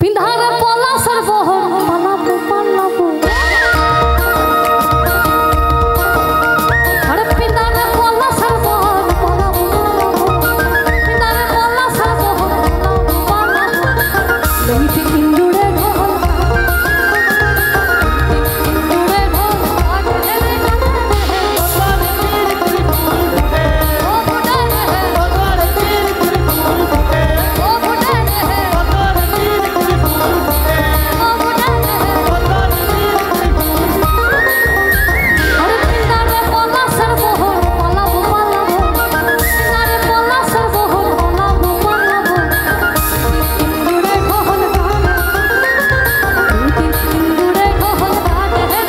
पिंधारे पला सरबोहर पलाबो पलाबो अरे पिंधारे पला सरबोहर पलाबो पिंधारे पला सरबोहर पलाबो लईते इंदुरे ढोल इंदुरे ढोल आटे रे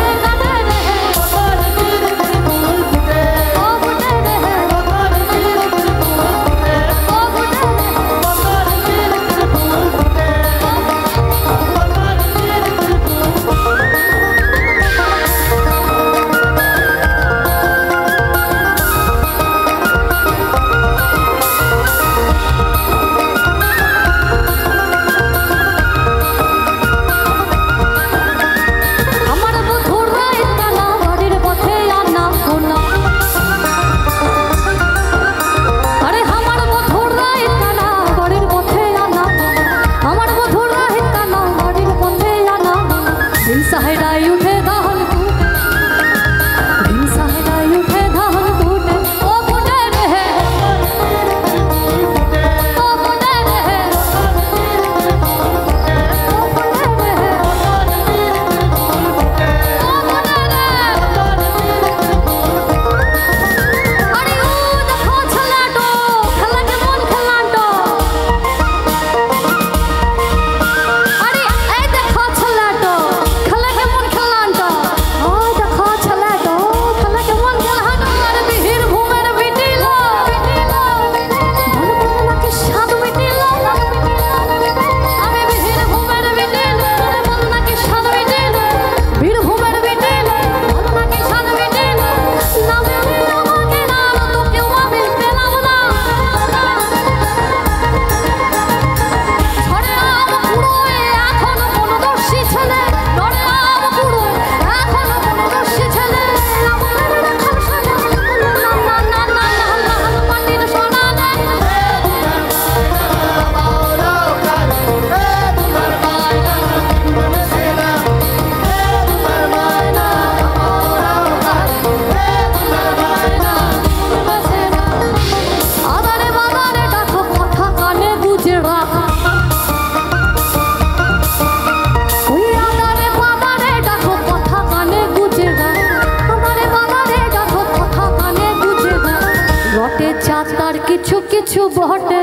किछु किछु बहटे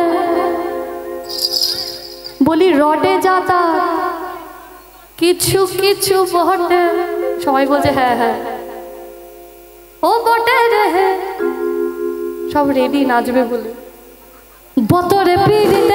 बोली रटे जाता किछु किछु बहटे सबाई बोलছে হ্যাঁ হ্যাঁ ও বটে রে সব রেডি নাচবে বলে বতরে পিড়ি